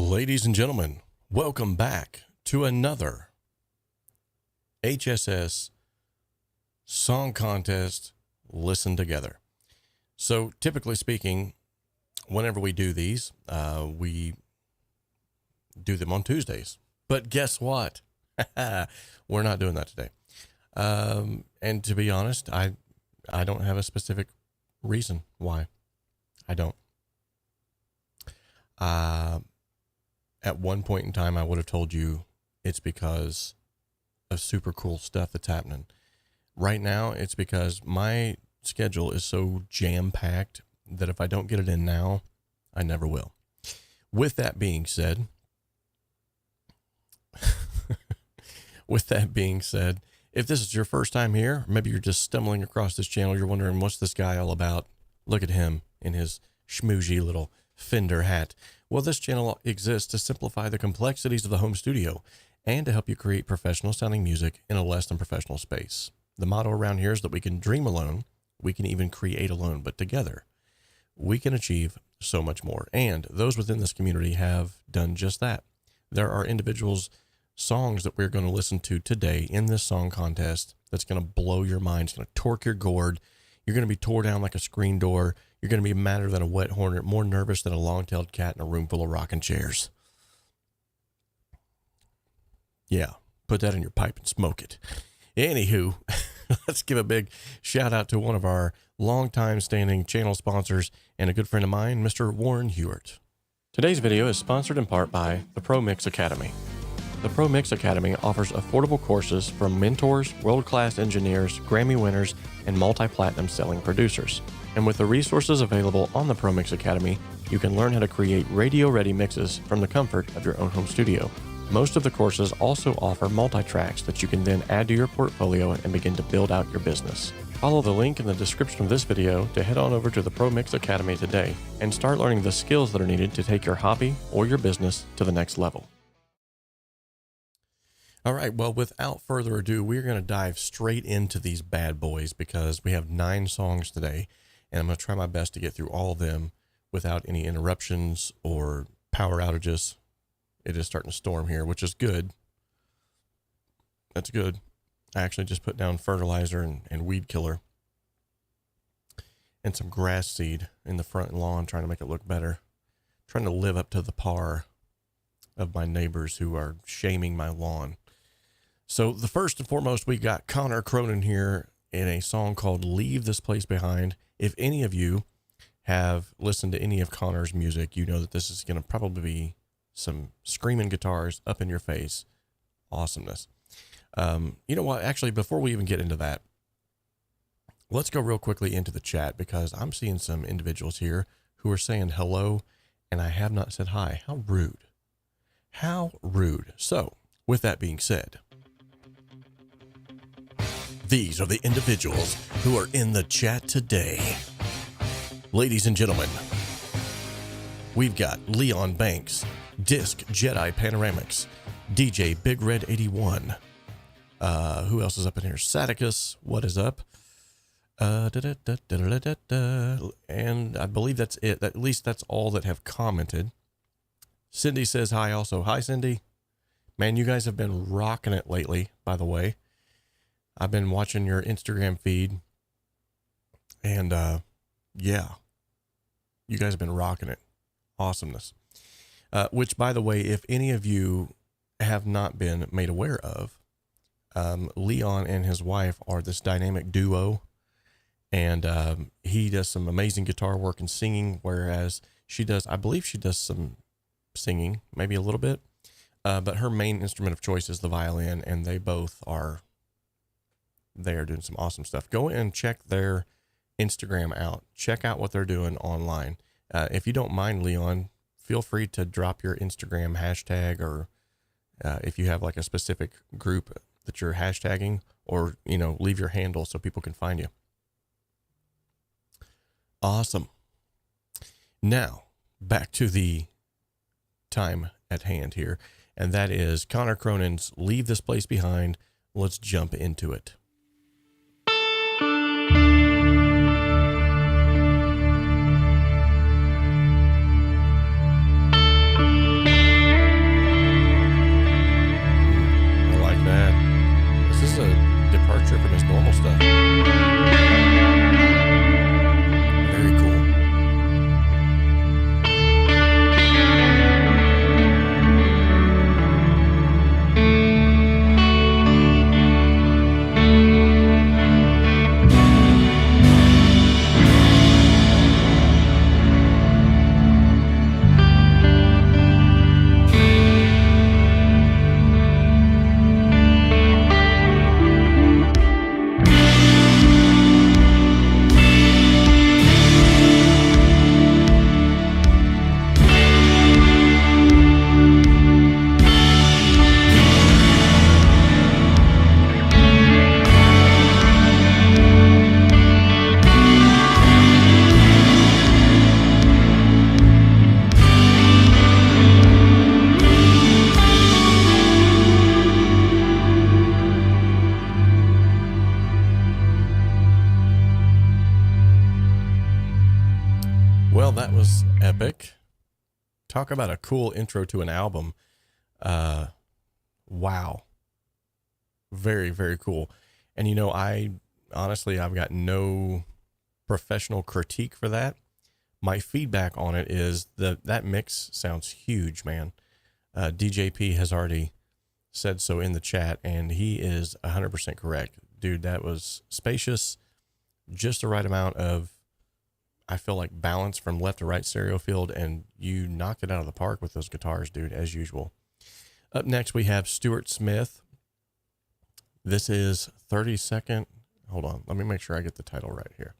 Ladies and gentlemen, welcome back to another HSS Song Contest Listen Together. So typically speaking, whenever we do these, we do them on Tuesdays. But guess what? We're not doing that today. And to be honest, I don't have a specific reason why. I don't. At one point in time, I would have told you it's because of super cool stuff that's happening. Right now, it's because my schedule is so jam-packed that if I don't get it in now, I never will. With that being said, if this is your first time here, maybe you're just stumbling across this channel, you're wondering, what's this guy all about? Look at him in his schmoozhy little Fender hat. Well, this channel exists to simplify the complexities of the home studio and to help you create professional sounding music in a less than professional space. The motto around here is that we can dream alone, we can even create alone, but together we can achieve so much more. And those within this community have done just that. There are individuals' songs that we're going to listen to today in this song contest that's going to blow your mind. It's going to torque your gourd. You're going to be tore down like a screen door. You're going to be madder than a wet hornet, more nervous than a long-tailed cat in a room full of rocking chairs. Yeah, put that in your pipe and smoke it. Anywho, let's give a big shout out to one of our longtime standing channel sponsors and a good friend of mine, Mr. Warren Hewart. Today's video is sponsored in part by the 𝗶𝗃 Academy. The 𝗶𝗃 Academy offers affordable courses from mentors, world-class engineers, Grammy winners, and multi-platinum selling producers. And with the resources available on the 𝗶𝗃 Academy, you can learn how to create radio-ready mixes from the comfort of your own home studio. Most of the courses also offer multi-tracks that you can then add to your portfolio and begin to build out your business. Follow the link in the description of this video to head on over to the 𝗶𝗃 Academy today and start learning the skills that are needed to take your hobby or your business to the next level. All right, well, without further ado, we're going to dive straight into these bad boys because we have 9 songs today, and I'm going to try my best to get through all of them without any interruptions or power outages. It is starting to storm here, which is good. That's good. I actually just put down fertilizer and weed killer and some grass seed in the front lawn, trying to make it look better, trying to live up to the par of my neighbors who are shaming my lawn. So the first and foremost, we got Connor Cronin here in a song called Leave This Place Behind. If any of you have listened to any of Connor's music, you know that this is going to probably be some screaming guitars up in your face. Awesomeness. You know what? Actually, before we even get into that, let's go real quickly into the chat because I'm seeing some individuals here who are saying hello, and I have not said hi. How rude. How rude. So, with that being said, these are the individuals who are in the chat today. Ladies and gentlemen, we've got Leon Banks, Disc Jedi Panoramics, DJ Big Red 81. Who else is up in here? Saticus, what is up? And I believe that's it. At least that's all that have commented. Cindy says hi also. Hi, Cindy. Man, you guys have been rocking it lately, by the way. I've been watching your Instagram feed, and yeah, you guys have been rocking it. Awesomeness. Which, by the way, if any of you have not been made aware of, Leon and his wife are this dynamic duo, and he does some amazing guitar work and singing, whereas she does, I believe she does some singing, maybe a little bit, but her main instrument of choice is the violin, and they are doing some awesome stuff. Go and check their Instagram out. Check out what they're doing online. If you don't mind, Leon, feel free to drop your Instagram hashtag, or if you have like a specific group that you're hashtagging, or, you know, leave your handle so people can find you. Awesome. Now, back to the time at hand here, and that is Connor Cronin's Leave This Place Behind. Let's jump into it. Well, that was epic. Talk about a cool intro to an album. Wow. Very, very cool. And, you know, I've got no professional critique for that. My feedback on it is that mix sounds huge, man. DJP has already said so in the chat, and he is 100% correct. Dude, that was spacious, just the right amount of, I feel like, balance from left to right stereo field, and you knocked it out of the park with those guitars, dude, as usual. Up next, we have 𝗬𝗏. This is 32nd. Hold on. Let me make sure I get the title right here.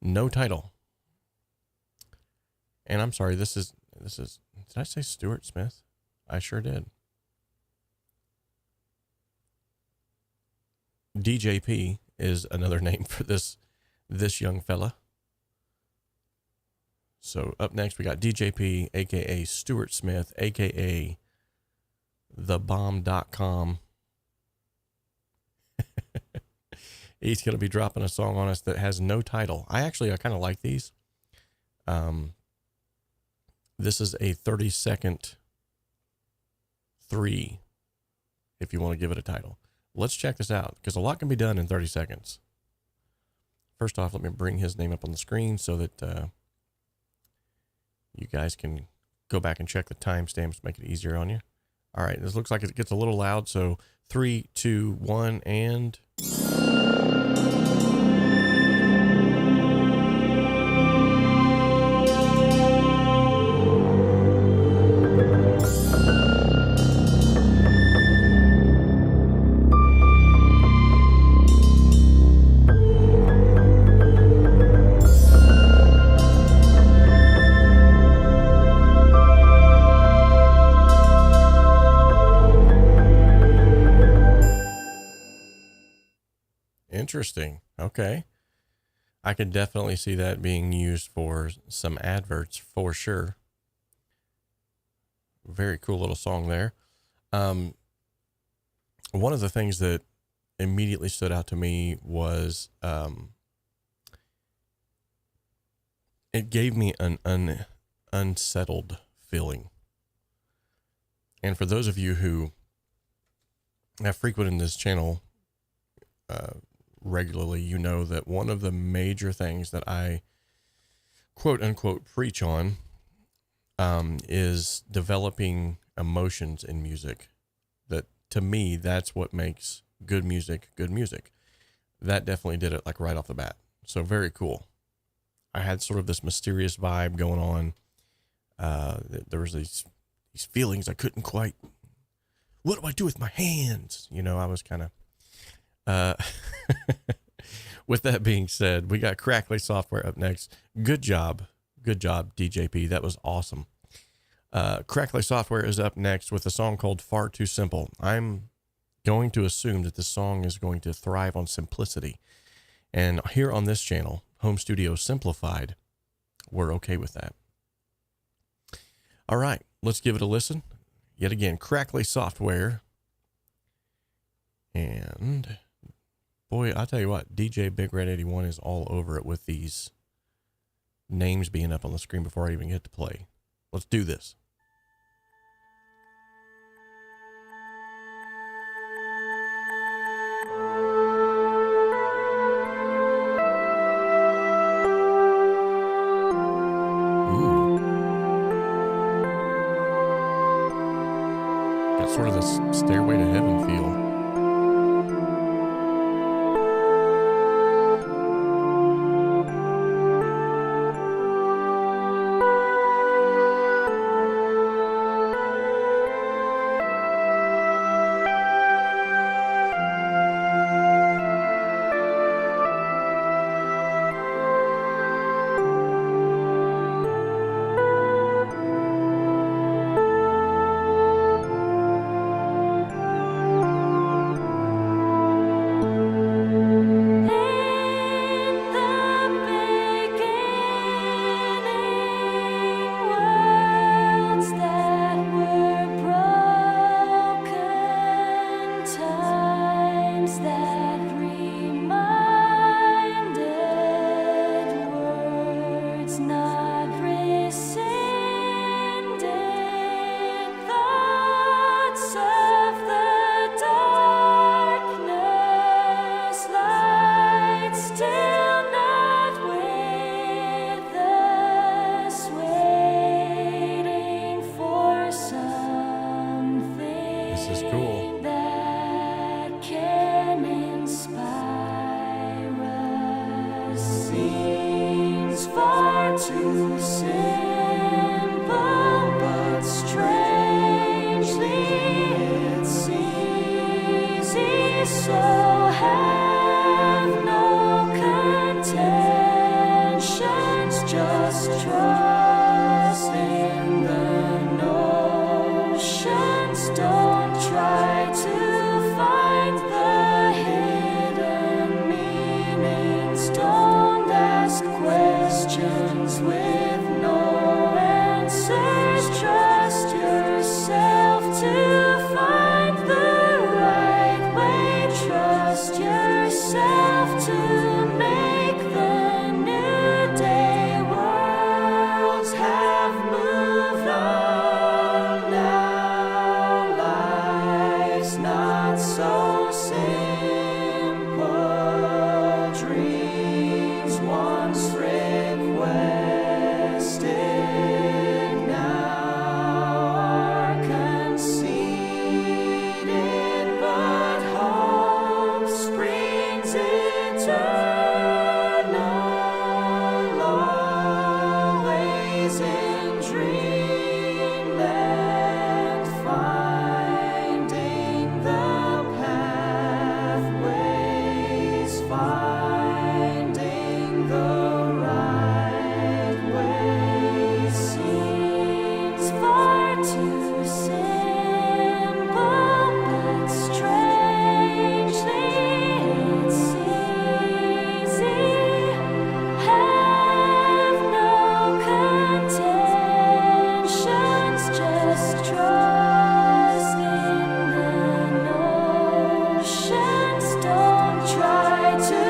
No title. And I'm sorry, this is, did I say 𝗬𝗏? I sure did. DJP is another name for this young fella. So up next, we got DJP, a.k.a. 𝗬𝗏, a.k.a. 𝗧𝗵𝗲. He's going to be dropping a song on us that has no title. I kind of like these. This is a 30-second 3, if you want to give it a title. Let's check this out, because a lot can be done in 30 seconds. First off, let me bring his name up on the screen so that you guys can go back and check the timestamps, make it easier on you. All right, this looks like it gets a little loud, so 3, 2, 1, and... Interesting. Okay. I could definitely see that being used for some adverts for sure. Very cool little song there. One of the things that immediately stood out to me was it gave me an unsettled feeling. And for those of you who have frequented this channel regularly, you know that one of the major things that I quote unquote preach on is developing emotions in music. That, to me, that's what makes good music good music. That definitely did it, like, right off the bat. So very cool. I had sort of this mysterious vibe going on. There was these feelings I couldn't quite, what do I do with my hands? You know, I was kind of with that being said, we got Crackly Software up next. Good job, DJP. That was awesome. Crackly Software is up next with a song called Far Too Simple. I'm going to assume that this song is going to thrive on simplicity. And here on this channel, Home Studio Simplified, we're okay with that. All right, let's give it a listen. Yet again, Crackly Software. And... boy, I'll tell you what, DJ Big Red 81 is all over it with these names being up on the screen before I even get to play. Let's do this. Ooh. Got sort of this Stairway to Heaven feel. not rescinded. Thoughts of the darkness, light still not with us, waiting for something. This is cool. That can inspire us. Seems far too simple, but strangely it's easy. So have no contentions, just trust in the notions. Don't try to find the hidden meanings. Don't ask questions with no answers. Trust yourself to find the right way. Trust yourself to make the new day. Worlds have moved on now. Life's not so simple. Dreams once requested now are conceded, but hope springs eternal, always in dreamland, finding the pathways, finding the right way. Seems far too simple, but strangely it's easy. Have no contentions, just trust in the notions. Don't try to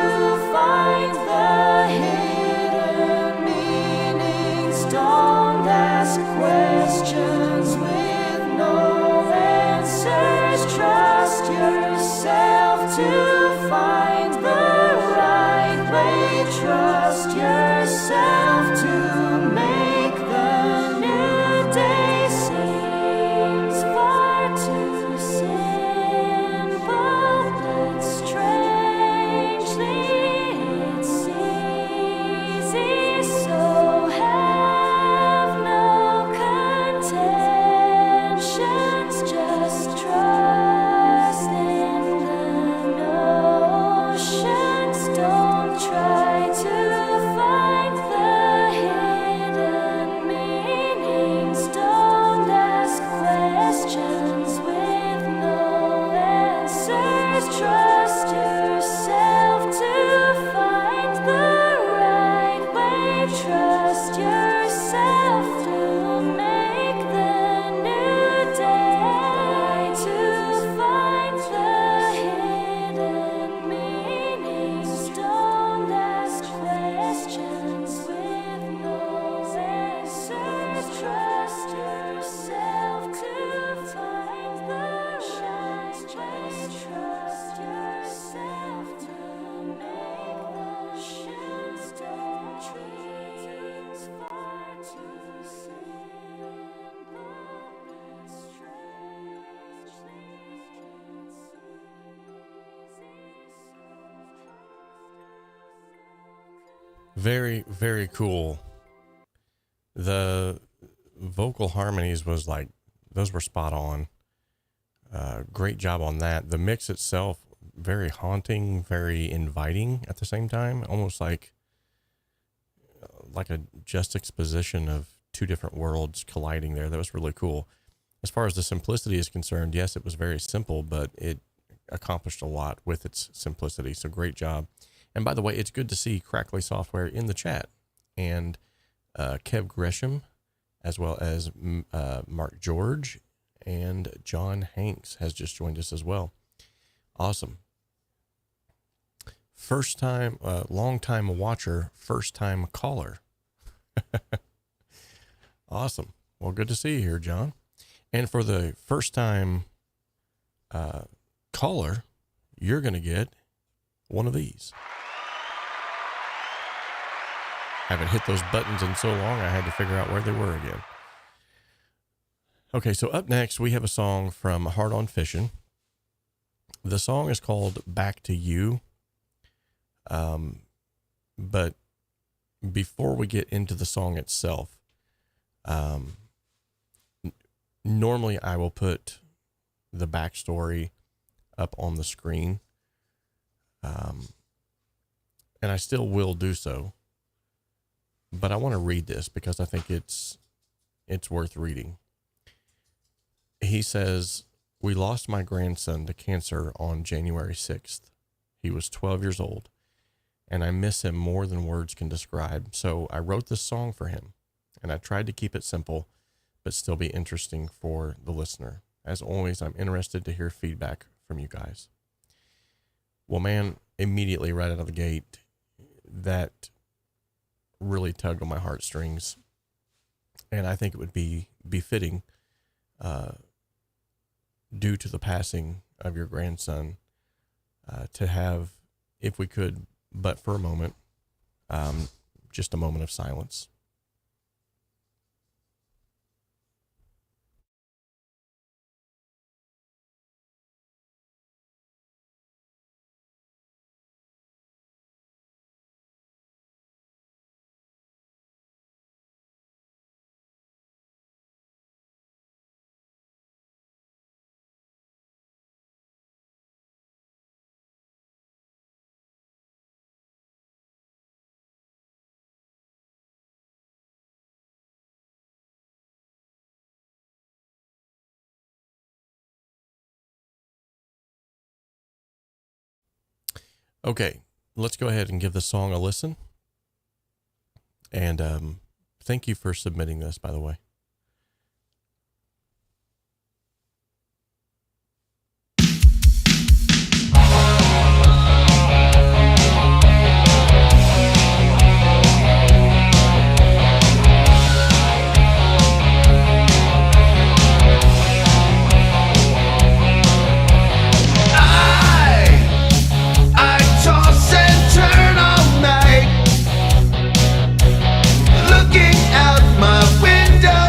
find the hidden meanings. Don't ask questions with no answers. Trust yourself to find the right way. Trust yourself to make the new day. Seems far too simple, but strangely it's easy. So have no contentions, just trust in the notions. Don't try to find the hidden meanings. Don't ask questions with no answers. Trust yourself to find the right way. Trust yourself to make the new day. To find the hidden meanings. Don't ask questions with no answers. Trust yourself to find the right way. Trust yourself to make the shifts. Don't dreams far too simple, but strangely it's easy. Very, very cool. The vocal harmonies was like, those were spot on. Great job on that. The mix itself, very haunting, very inviting at the same time, almost like a juxtaposition of two different worlds colliding there. That was really cool. As far as the simplicity is concerned, yes, it was very simple, but it accomplished a lot with its simplicity. So great job. And by the way, it's good to see Crackly Software in the chat, and Kev Gresham, as well as Mark George, and John Hanks has just joined us as well. Awesome. First time, long time watcher, first time caller. Awesome. Well, good to see you here, John. And for the first time caller, you're going to get one of these. Haven't hit those buttons in so long, I had to figure out where they were again. Okay, so up next, we have a song from Hard on Fishing'. The song is called Back to You. But before we get into the song itself, normally I will put the backstory up on the screen. And I still will do so. But I want to read this because I think it's worth reading. He says, "We lost my grandson to cancer on January 6th. He was 12 years old, and I miss him more than words can describe. So I wrote this song for him, and I tried to keep it simple, but still be interesting for the listener. As always, I'm interested to hear feedback from you guys." Well, man, immediately right out of the gate, that really tugged on my heartstrings. And I think it would be befitting, due to the passing of your grandson, to have, if we could, but for a moment, just a moment of silence. Okay, let's go ahead and give the song a listen. And thank you for submitting this, by the way. Looking out my window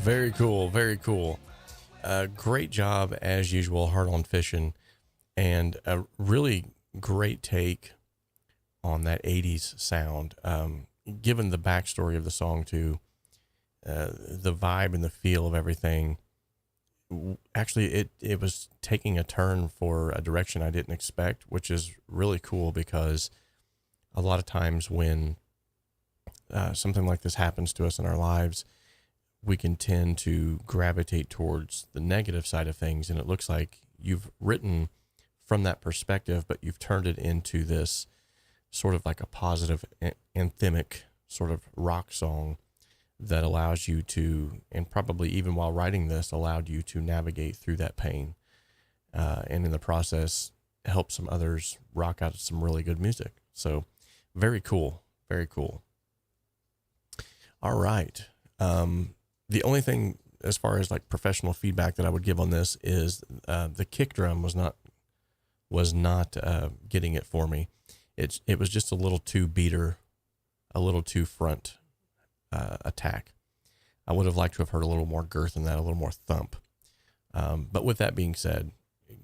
Very cool. Very cool. Great job as usual, Hard on Fishing, and a really great take on that 80s sound. Given the backstory of the song too, the vibe and the feel of everything, actually it was taking a turn for a direction I didn't expect, which is really cool because a lot of times when something like this happens to us in our lives, we can tend to gravitate towards the negative side of things. And it looks like you've written from that perspective, but you've turned it into this sort of like a positive anthemic sort of rock song that allows you to, and probably even while writing this, allowed you to navigate through that pain. And in the process, help some others rock out some really good music. So very cool. Very cool. All right. The only thing as far as like professional feedback that I would give on this is the kick drum was not getting it for me. It was just a little too beater, a little too front attack. I would have liked to have heard a little more girth in that, a little more thump. But with that being said,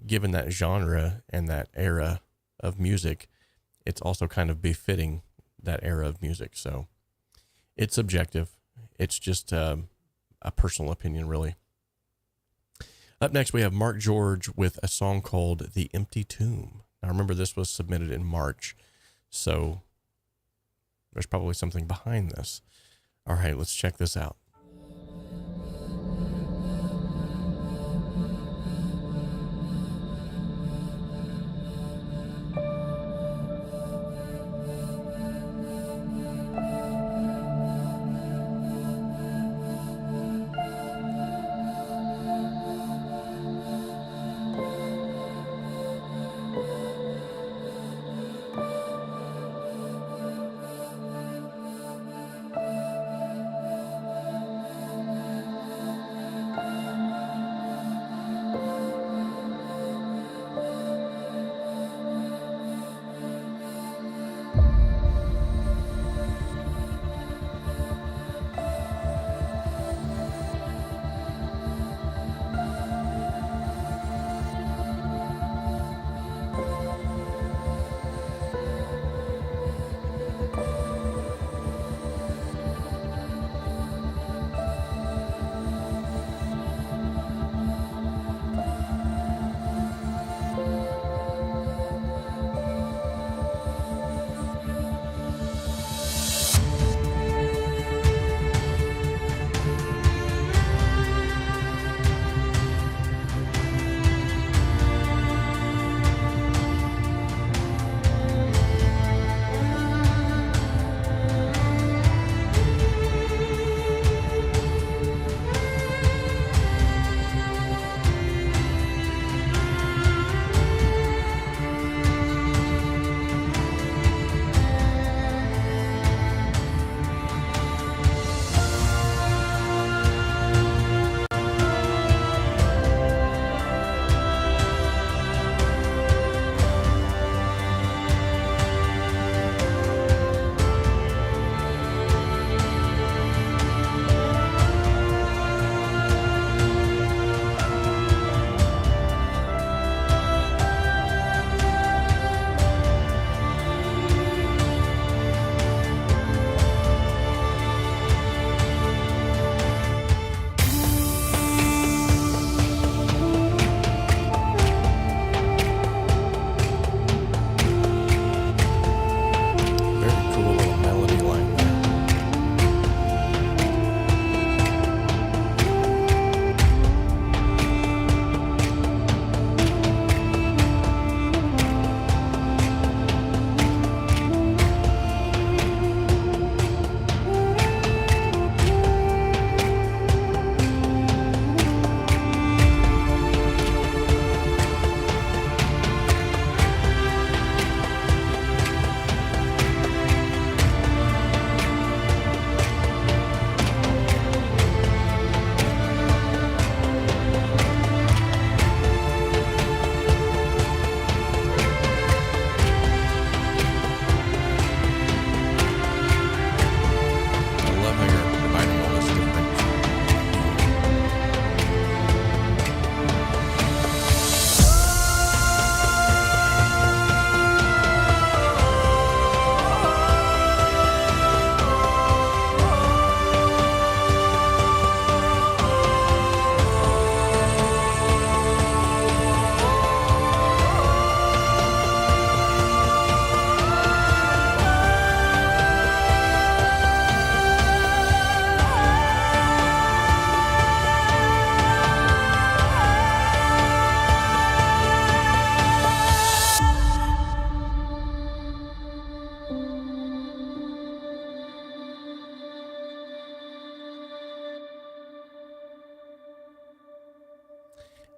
given that genre and that era of music, it's also kind of befitting that era of music. So it's subjective. It's just a personal opinion, really. Up next, we have Mark George with a song called The Empty Tomb. Now, remember, this was submitted in March, so there's probably something behind this. All right, let's check this out.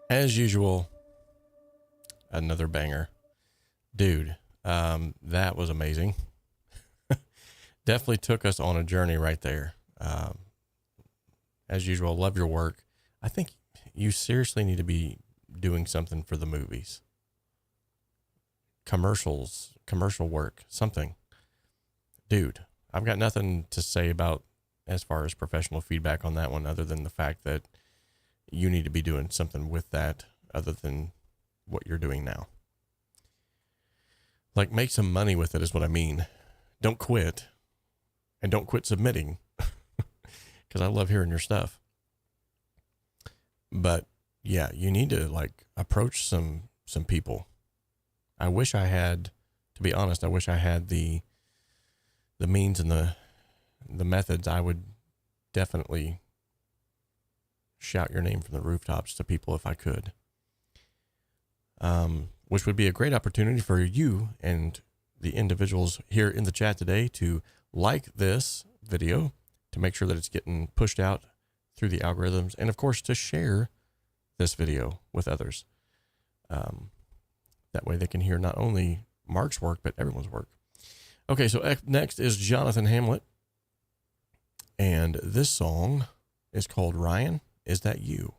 As usual, another banger. Dude, that was amazing. Definitely took us on a journey right there. As usual, love your work. I think you seriously need to be doing something for the movies. Commercials, commercial work, something. Dude, I've got nothing to say about as far as professional feedback on that one, other than the fact that you need to be doing something with that other than what you're doing now. Like, make some money with it is what I mean. Don't quit, and don't quit submitting, because I love hearing your stuff. But yeah, you need to like approach some people. I wish I had, to be honest, I wish I had the means and the methods. I would definitely shout your name from the rooftops to people if I could. Which would be a great opportunity for you and the individuals here in the chat today to like this video to make sure that it's getting pushed out through the algorithms, and of course to share this video with others. That way they can hear not only Mark's work, but everyone's work. Okay, so next is Jonathan Hamlet, and this song is called Ryan, Is That You?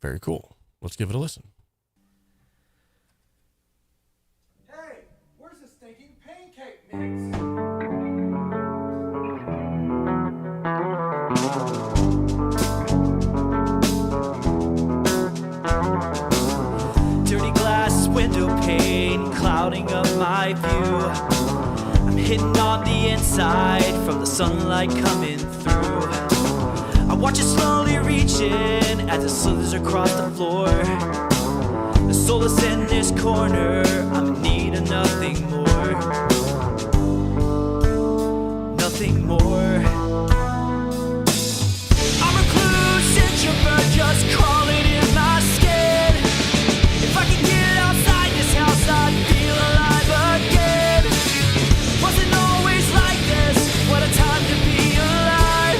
Very cool. Let's give it a listen. Hey, where's the stinking pancake mix? Dirty glass window pane clouding up my view. I'm hidden on the inside from the sunlight coming through. I watch it slowly reaching as it slithers across the floor. The solace in this corner, I'm in need of nothing more. Nothing more. I'm a recluse introvert just crawling in my skin. If I could get outside this house, I'd feel alive again. Wasn't always like this, what a time to be alive.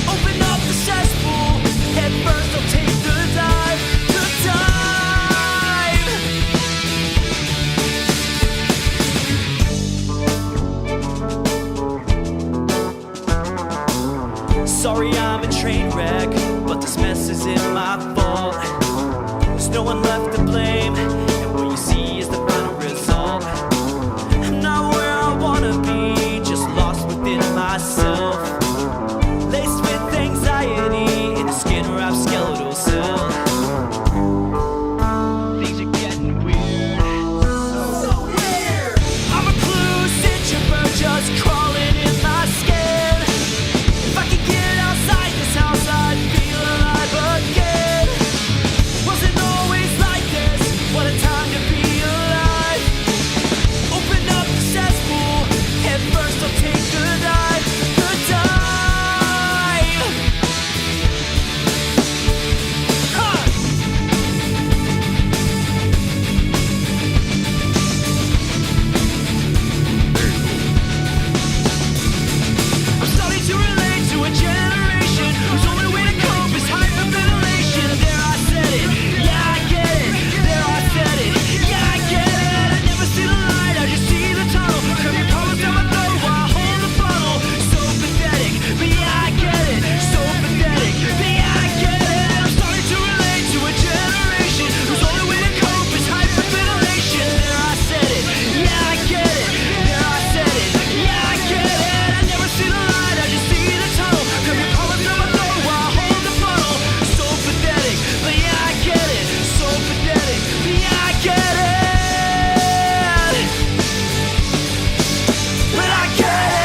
Open up the cesspool, head first, I'll take the dive. The dive. Sorry I'm a train wreck, but this mess isn't my fault. There's no one left to blame, and what you see is the final result. I'm not where I wanna be, just lost within myself. Laced with anxiety, in the skin wrapped skeletal cell. Things are getting weird. So weird! I'm a recluse introvert just crawling in my skin. If I could get outside this house, I'd feel alive again. Wasn't always like this, what a time to be alive. Open up the cesspool, head first, I'll take the dive. The dive. Huh. I'm starting to relate to a generation whose only way to cope is hyperventilation. There I said it, yeah I get it. There I said it, yeah I get it. I never see the light, I just see the tunnel. Curve your problems down my throat while I hold the funnel. So pathetic, but yeah I get it. So pathetic, but yeah I get it. I'm starting to relate to a generation whose only way to cope is hyperventilation. There I said it, yeah I get it. There I said it, yeah I get it. I never see the light, I just see the tunnel. Curve your problems down my throat while I hold the funnel. So pathetic, but yeah I get it. So pathetic, but yeah I get it. But I get it.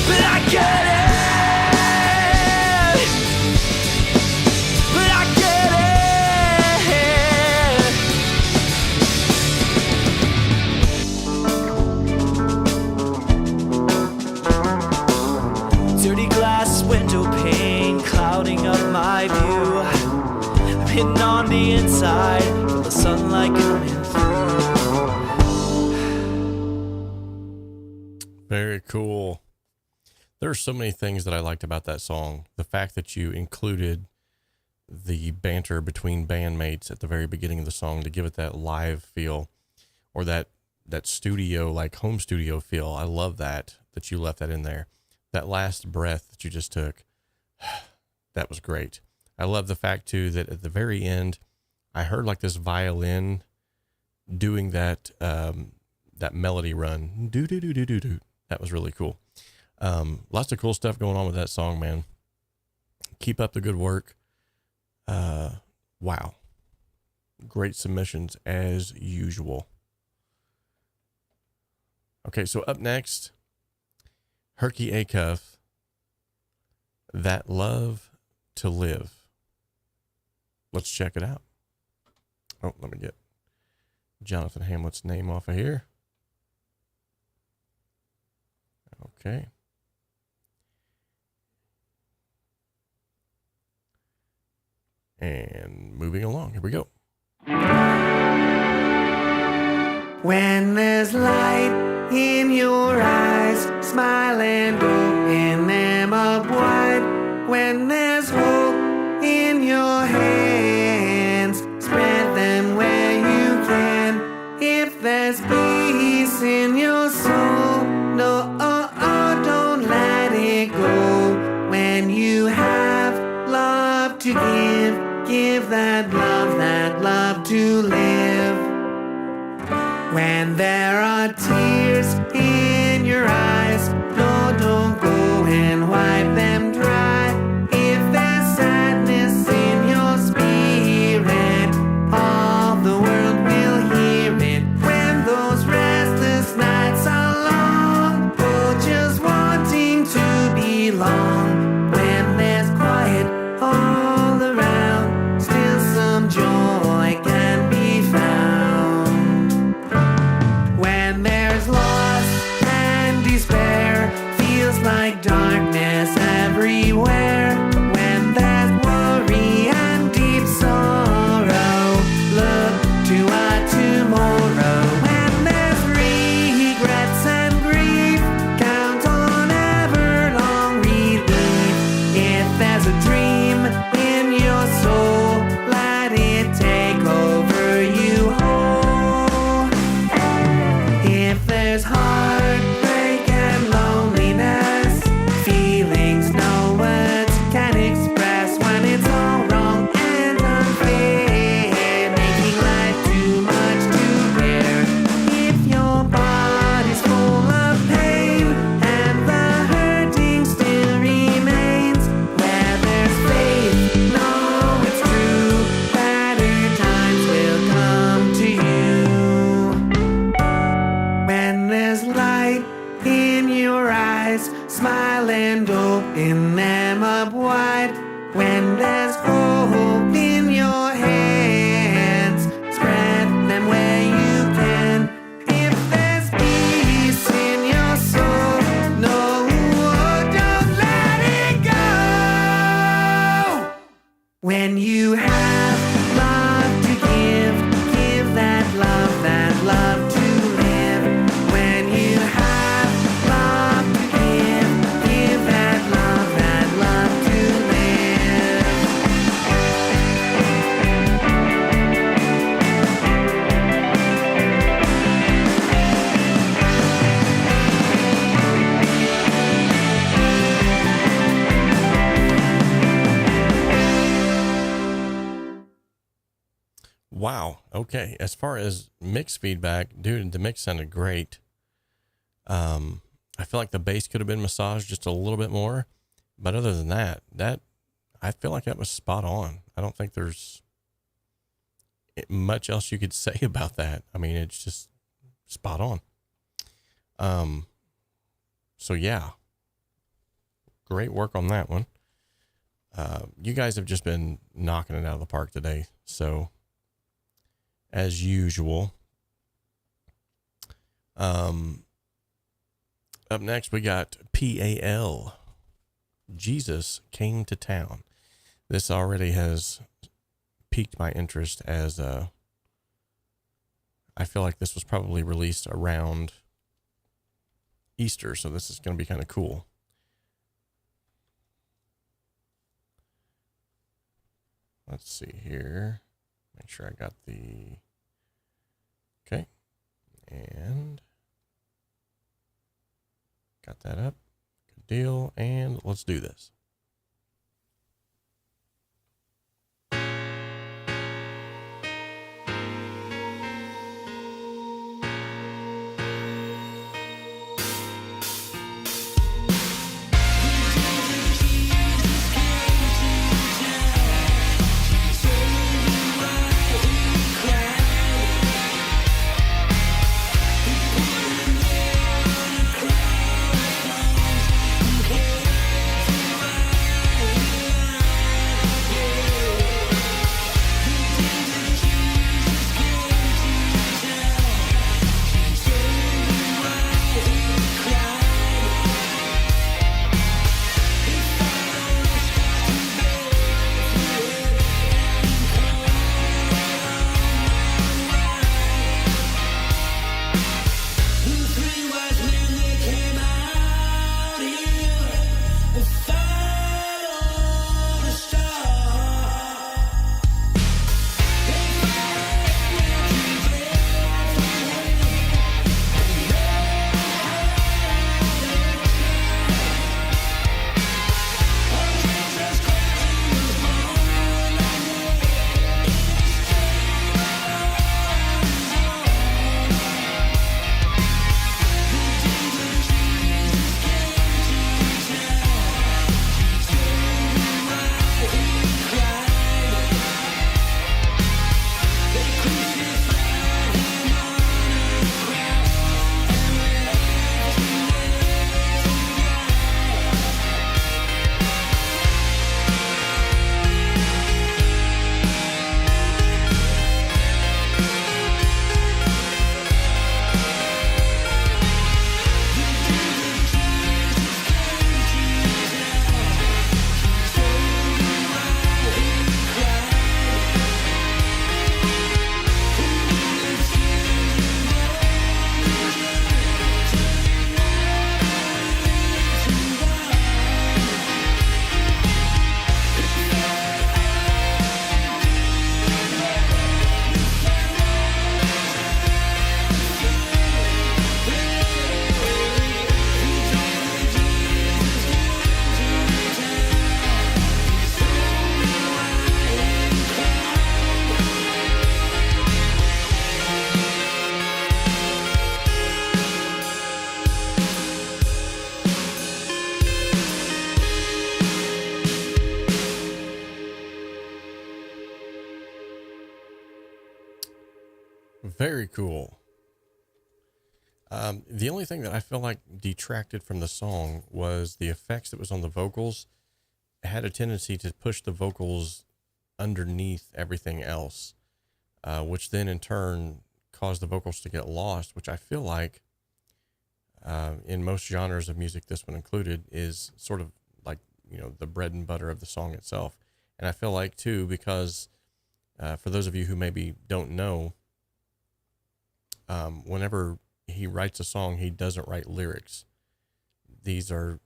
But I get it. But I get it. Dirty glass window pane clouding up my view. I'm hidden on the inside from the sunlight coming through. Very cool. There are so many things that I liked about that song. The fact that you included the banter between bandmates at the very beginning of the song to give it that live feel, or that studio, like home studio feel. I love that you left that in there. That last breath that you just took, that was great. I love the fact too that at the very end, I heard like this violin doing that that melody run. Do do do do do do. That was really cool. Lots of cool stuff going on with that song, man. Keep up the good work. Wow. Great submissions as usual. Okay, so up next, 𝗧𝗵𝗂𝗀𝗀𝗃, That Love to Live. Let's check it out. Oh, let me get Jonathan Hamlet's name off of here. Okay. And moving along, here we go. When there's light in your eyes, smile and open them up wide. When there's hope in your hands, spread them where you can. If there's peace in your soul, no, don't let it go. When you have love to give that love to live. When there are tears in your eyes, no, don't go and wipe them dry. If there's sadness in your spirit, all the world will hear it. When those restless nights are long, oh, just wanting to belong. When there's quiet all around, still some joy can be found. When there's loss and despair, feels like darkness everywhere. When there's worry and deep sorrow, look to a tomorrow. When there's regrets and grief, count on ever-long relief. If there's a dream in your soul, let it take over you whole. If there's heartbreak and loneliness, feelings no words can express. When it's all wrong and unfair, making life too much to bear. If your body's full of pain and the hurting still remains, where there's faith, know it's true, better times will come to you. When there's light in your eyes, smile and open them up wide. When there's hope in your hands, spread them where you can. If there's peace in your soul, no, don't let it go. When you have love to give that love to live. When you have love to give that love to live. Wow. Okay. As far as mix feedback, dude, the mix sounded great. I feel like the bass could have been massaged just a little bit more, but other than that, I feel like that was spot on. I don't think there's much else you could say about that. I mean, it's just spot on. So yeah, great work on that one. You guys have just been knocking it out of the park today. So as usual, up next we got PAL, Jesus Came to Town. This already has piqued my interest, as I feel like this was probably released around Easter, so this is going to be kind of cool. let's see here. Make sure I got the, okay. And got that up. Good deal. And let's do this. Very cool. The only thing that I feel like detracted from the song was the effects that was on the vocals. It had a tendency to push the vocals underneath everything else, which then in turn caused the vocals to get lost, which I feel like in most genres of music, this one included, is sort of like, you know, the bread and butter of the song itself. And I feel like too, because for those of you who maybe don't know, whenever he writes a song, he doesn't write lyrics. These are,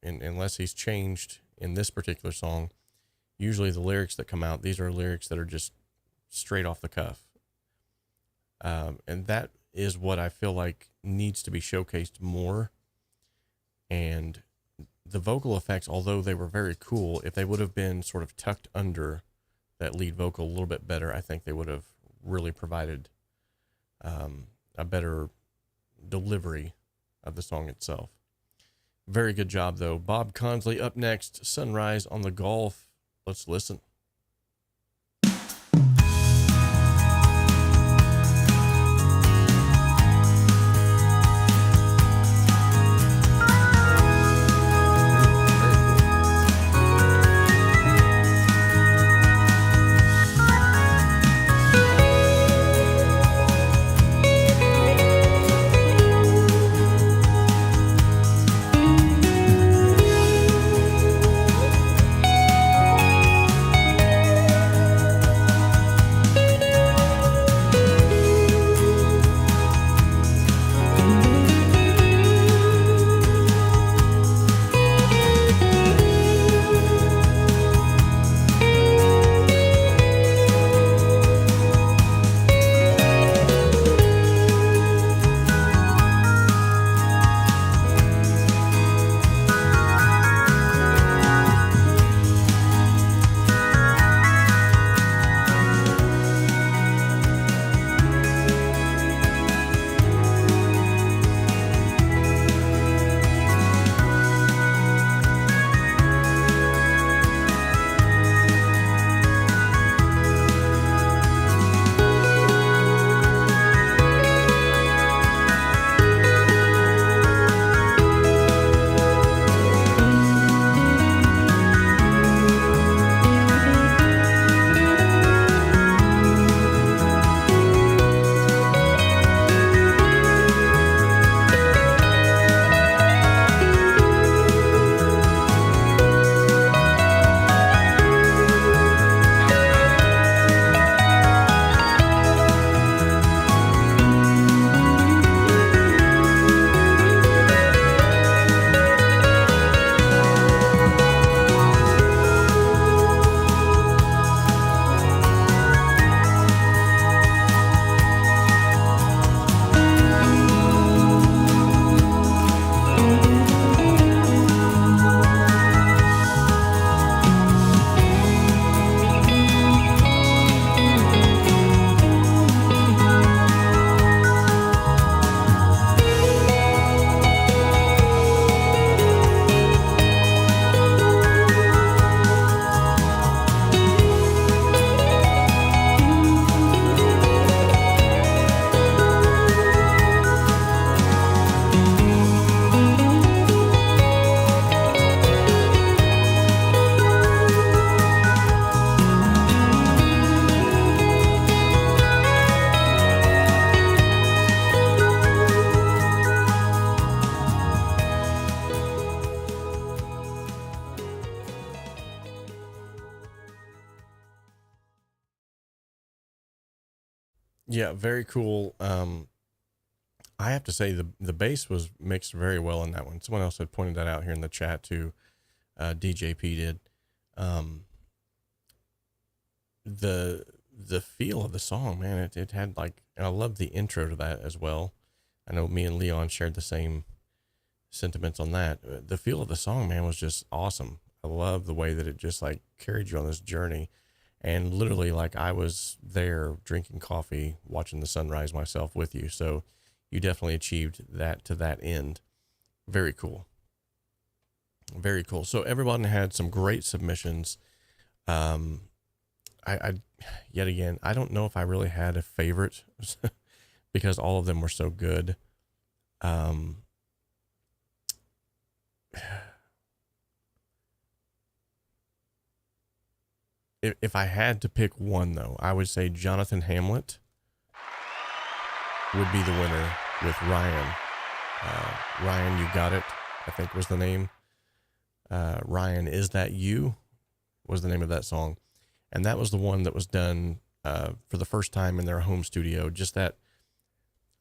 unless he's changed in this particular song, usually the lyrics that come out, these are lyrics that are just straight off the cuff. And that is what I feel like needs to be showcased more. And the vocal effects, although they were very cool, if they would have been sort of tucked under that lead vocal a little bit better, I think they would have really provided a better delivery of the song itself. Very good job, though. Bob Consley up next, Sunrise on the Gulf. Let's listen. Thank Yeah, very cool. I have to say the bass was mixed very well in that one. Someone else had pointed that out here in the chat too. DJP did. The feel of the song, man, it had like, and I love the intro to that as well. I know me and Leon shared the same sentiments on that. The feel of the song, man, was just awesome. I love the way that it just like carried you on this journey, and literally like I was there drinking coffee, watching the sunrise myself with you. So you definitely achieved that to that end. Very cool. Very cool. So everyone had some great submissions. I yet again, I don't know if I really had a favorite because all of them were so good. If I had to pick one though, I would say Jonathan Hamlet would be the winner with Ryan. Ryan, You Got It, I think was the name. Ryan, Is That You was the name of that song. And that was the one that was done for the first time in their home studio. Just that,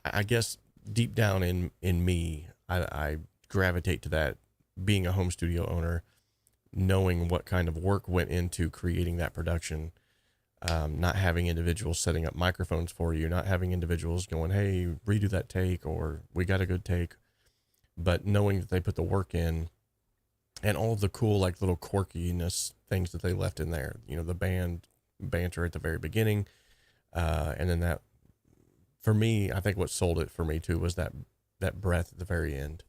I guess, deep down in me, I gravitate to that, being a home studio owner, knowing what kind of work went into creating that production, not having individuals setting up microphones for you, not having individuals going, hey, redo that take, or we got a good take, but knowing that they put the work in. And all of the cool, like little quirkiness things that they left in there, you know, the band banter at the very beginning. And then that, for me, I think what sold it for me too was that breath at the very end.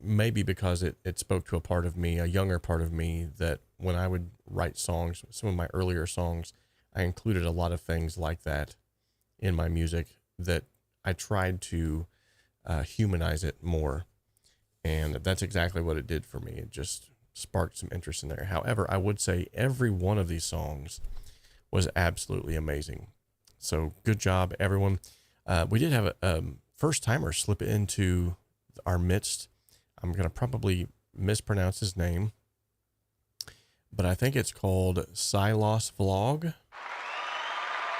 Maybe because it spoke to a part of me, a younger part of me, that when I would write songs, some of my earlier songs, I included a lot of things like that in my music, that I tried to humanize it more. And that's exactly what it did for me. It just sparked some interest in there. However, I would say every one of these songs was absolutely amazing. So good job, everyone. We did have a first timer slip into our midst. I'm going to probably mispronounce his name, but I think it's called 𝗧𝗵𝗲.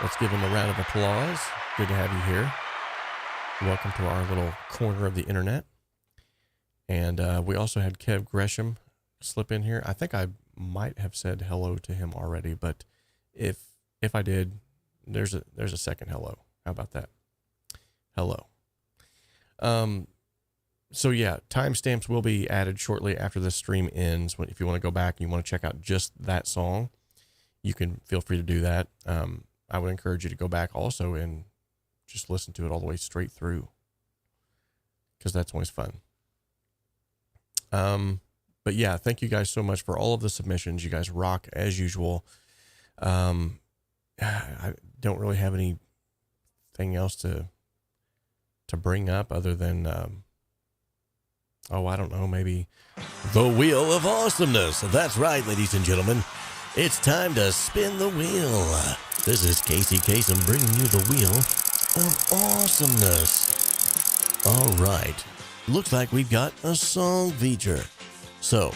Let's give him a round of applause. Good to have you here. Welcome to our little corner of the internet. And we also had Kev Gresham slip in here. I think I might have said hello to him already, but if I did, there's a second hello. How about that? Hello. So yeah, timestamps will be added shortly after the stream ends. If you want to go back and you want to check out just that song, you can feel free to do that. I would encourage you to go back also and just listen to it all the way straight through, because that's always fun. But yeah, thank you guys so much for all of the submissions. You guys rock as usual. I don't really have anything else to bring up other than, I don't know, maybe the Wheel of Awesomeness. That's right, ladies and gentlemen. It's time to spin the wheel. This is 𝗧cie 𝗁𝗂𝗧𝗵𝗃 bringing you the Wheel of Awesomeness. All right. Looks like we've got a song feature. So,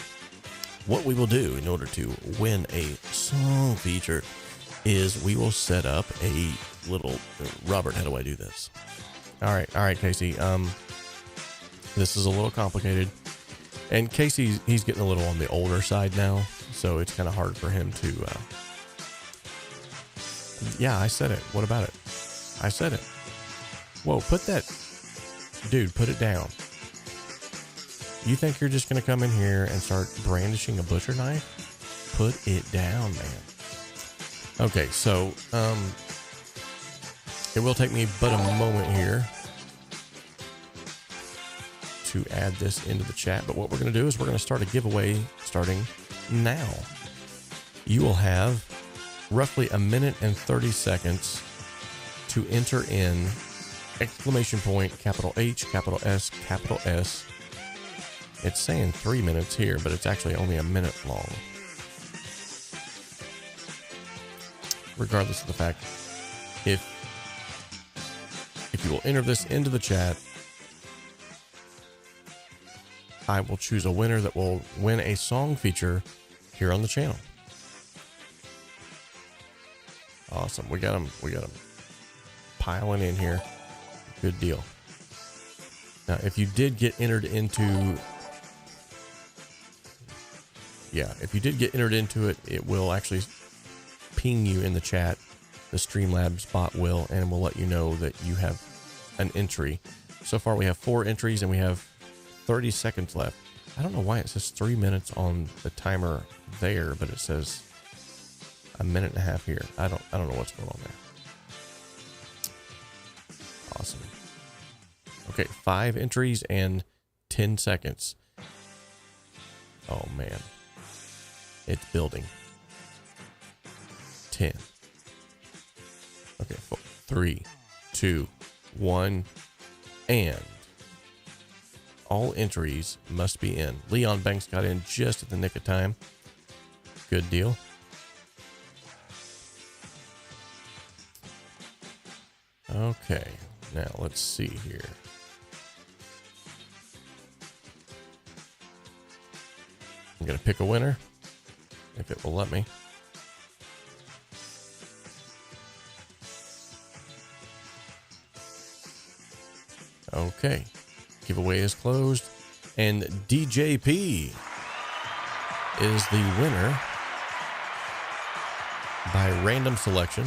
what we will do in order to win a song feature is we will set up a little... Robert, how do I do this? All right, 𝗧cie. This is a little complicated. And 𝗧cie, he's getting a little on the older side now, so it's kind of hard for him to... Yeah, I said it. What about it? I said it. Whoa, put that... Dude, put it down. You think you're just going to come in here and start brandishing a butcher knife? Put it down, man. Okay, so it will take me but a moment here to add this into the chat. But what we're going to do is we're going to start a giveaway starting now. You will have roughly a minute and 30 seconds to enter in exclamation point, capital H, capital S, capital S. It's saying 3 minutes here, but it's actually only a minute long. Regardless of the fact, if you will enter this into the chat, I will choose a winner that will win a song feature here on the channel. Awesome. We got him. piling in here. Good deal. Now, if you did get entered into, it will actually ping you in the chat. The Streamlabs bot will, and will let you know that you have an entry. So far, we have 4 entries, and we have 30 seconds left. I don't know why it says 3 minutes on the timer there, but it says a minute and a half here. I don't know what's going on there. Awesome. Okay, 5 entries and 10 seconds. Oh man, it's building. 10. Okay, 4, 3, 2, 1, and all entries must be in. Leon Banks got in just at the nick of time. Good deal. Okay, now let's see here. I'm going to pick a winner, if it will let me. Okay, giveaway is closed, and DJP is the winner by random selection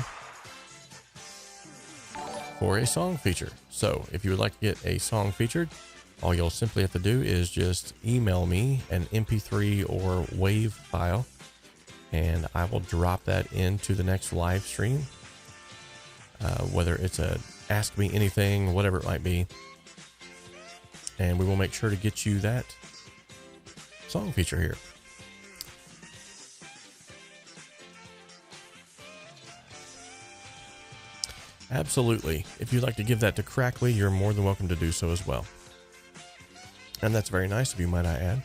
for a song feature. So if you would like to get a song featured, all you'll simply have to do is just email me an MP3 or WAV file, and I will drop that into the next live stream, whether it's a Ask Me Anything, whatever it might be, and we will make sure to get you that song feature here. Absolutely. If you'd like to give that to Crackly, you're more than welcome to do so as well. And that's very nice of you, might I add.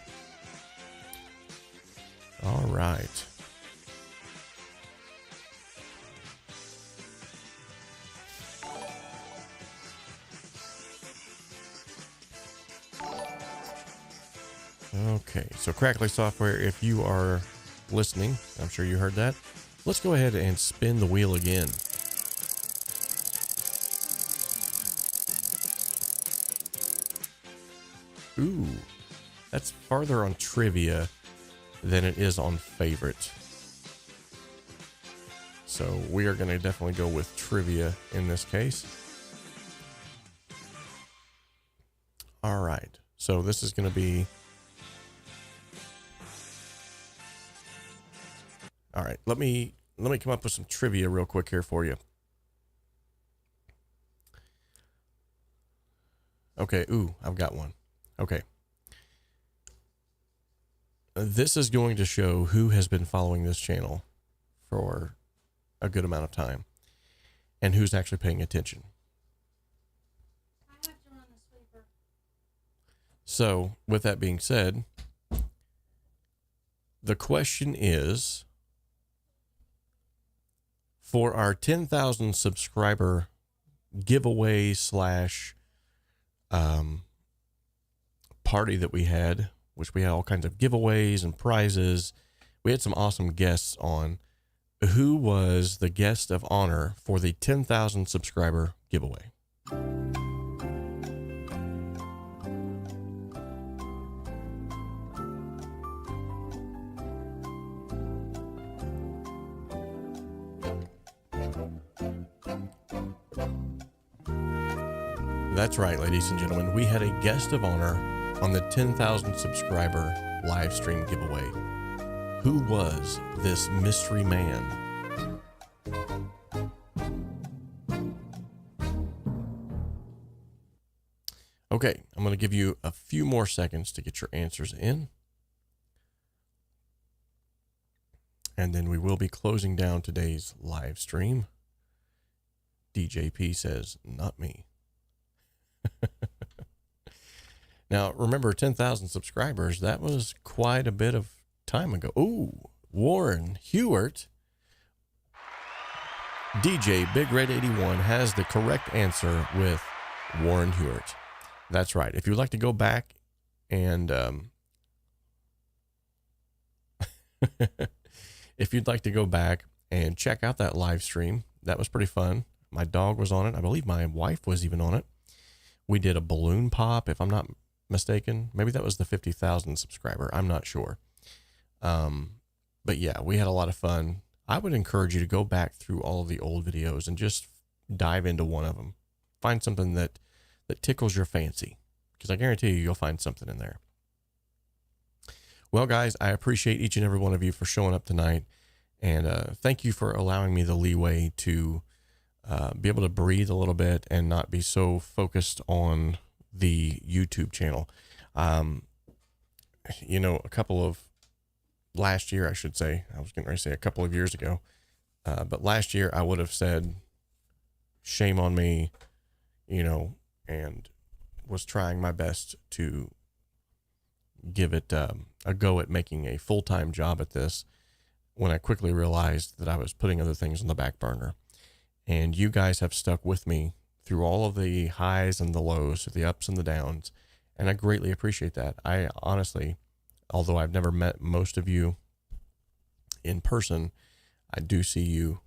All right. Okay, so Crackly Software, if you are listening, I'm sure you heard that. Let's go ahead and spin the wheel again. Ooh, that's farther on trivia than it is on favorite. So we are going to definitely go with trivia in this case. All right, so this is going to be... All right, let me come up with some trivia real quick here for you. Okay, ooh, I've got one. Okay. This is going to show who has been following this channel for a good amount of time and who's actually paying attention. So, with that being said, the question is, for our 10,000 subscriber giveaway slash party that we had, which we had all kinds of giveaways and prizes. We had some awesome guests on. Who was the guest of honor for the 10,000 subscriber giveaway? That's right, ladies and gentlemen. We had a guest of honor on the 10,000 subscriber live stream giveaway. Who was this mystery man? Okay, I'm going to give you a few more seconds to get your answers in. And then we will be closing down today's live stream. DJP says, not me. Now, remember, 10,000 subscribers, that was quite a bit of time ago. Ooh, Warren Hewart. DJ Big Red 81 has the correct answer with Warren Hewart. That's right. If you'd like to go back and if you'd like to go back and check out that live stream, that was pretty fun. My dog was on it. I believe my wife was even on it. We did a balloon pop, if I'm not mistaken. Maybe that was the 50,000 subscriber. I'm not sure. But yeah, we had a lot of fun. I would encourage you to go back through all of the old videos and just dive into one of them. Find something that tickles your fancy, because I guarantee you'll find something in there. Well, guys, I appreciate each and every one of you for showing up tonight. And thank you for allowing me the leeway to be able to breathe a little bit and not be so focused on the YouTube channel. You know, last year, I should say, I was getting ready to say a couple of years ago, but last year I would have said, shame on me, you know, and was trying my best to give it a go at making a full-time job at this, when I quickly realized that I was putting other things on the back burner. And you guys have stuck with me through all of the highs and the lows, the ups and the downs, and I greatly appreciate that. I honestly, although I've never met most of you in person, I do see you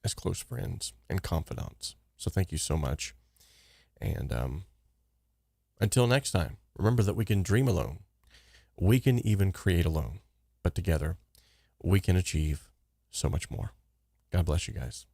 as close friends and confidants. So thank you so much. And until next time, remember that we can dream alone. We can even create alone, but together we can achieve so much more. God bless you guys.